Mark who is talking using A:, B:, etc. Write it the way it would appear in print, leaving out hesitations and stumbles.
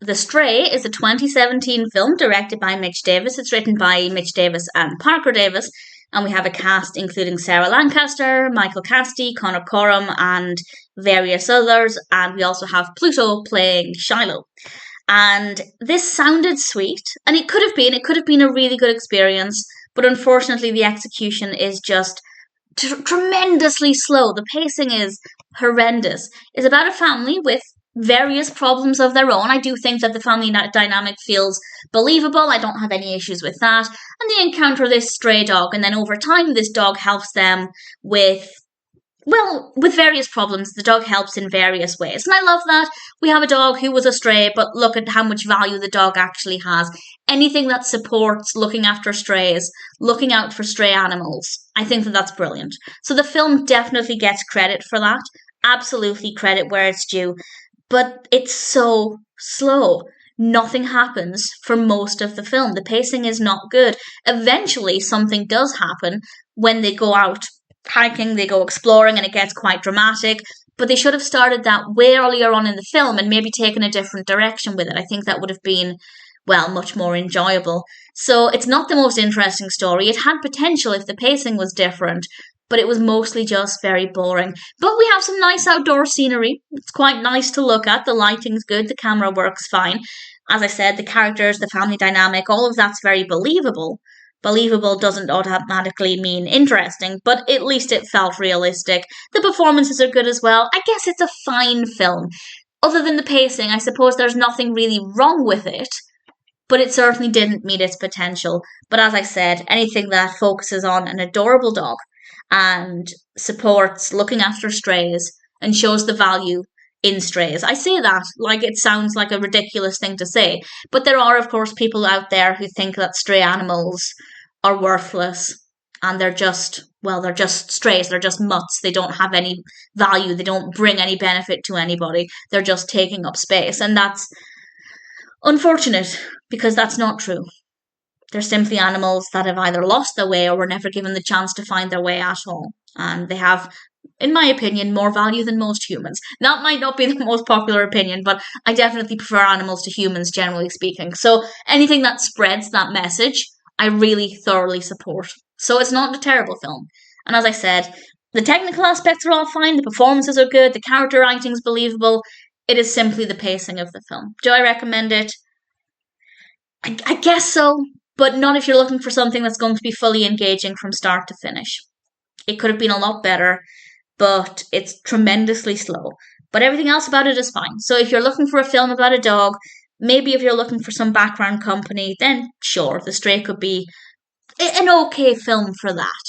A: The Stray is a 2017 film directed by Mitch Davis. It's written by Mitch Davis and Parker Davis. And we have a cast including Sarah Lancaster, Michael Cassidy, Connor Corum, and various others. And we also have Pluto playing Shiloh. And this sounded sweet, and it could have been a really good experience, but unfortunately the execution is just tremendously slow. The pacing is horrendous. It's about a family with various problems of their own. I do think that the family dynamic feels believable. I don't have any issues with that. And they encounter this stray dog, and then over time this dog helps them with various problems. The dog helps in various ways. And I love that. We have a dog who was a stray, but look at how much value the dog actually has. Anything that supports looking after strays, looking out for stray animals, I think that that's brilliant. So the film definitely gets credit for that. Absolutely credit where it's due. But it's so slow. Nothing happens for most of the film. The pacing is not good. Eventually, something does happen when they go out hiking, they go exploring, and it gets quite dramatic. But they should have started that way earlier on in the film and maybe taken a different direction with it. I think that would have been, much more enjoyable. So it's not the most interesting story. It had potential if the pacing was different, but it was mostly just very boring. But we have some nice outdoor scenery. It's quite nice to look at. The lighting's good. The camera works fine. As I said, the characters, the family dynamic, all of that's very believable. Believable doesn't automatically mean interesting, but at least it felt realistic. The performances are good as well. I guess it's a fine film. Other than the pacing, I suppose there's nothing really wrong with it, but it certainly didn't meet its potential. But as I said, anything that focuses on an adorable dog and supports looking after strays and shows the value in strays. I say that like it sounds like a ridiculous thing to say, but there are, of course, people out there who think that stray animals are worthless and they're just strays, they're just mutts, they don't have any value, they don't bring any benefit to anybody, they're just taking up space. And that's unfortunate because that's not true. They're simply animals that have either lost their way or were never given the chance to find their way at all. And they have, in my opinion, more value than most humans. That might not be the most popular opinion, but I definitely prefer animals to humans, generally speaking. So anything that spreads that message, I really thoroughly support. So it's not a terrible film. And as I said, the technical aspects are all fine, the performances are good, the character writing's believable. It is simply the pacing of the film. Do I recommend it? I guess so, but not if you're looking for something that's going to be fully engaging from start to finish. It could have been a lot better, but it's tremendously slow. But everything else about it is fine. So if you're looking for a film about a dog, maybe if you're looking for some background company, then sure, The Stray could be an okay film for that.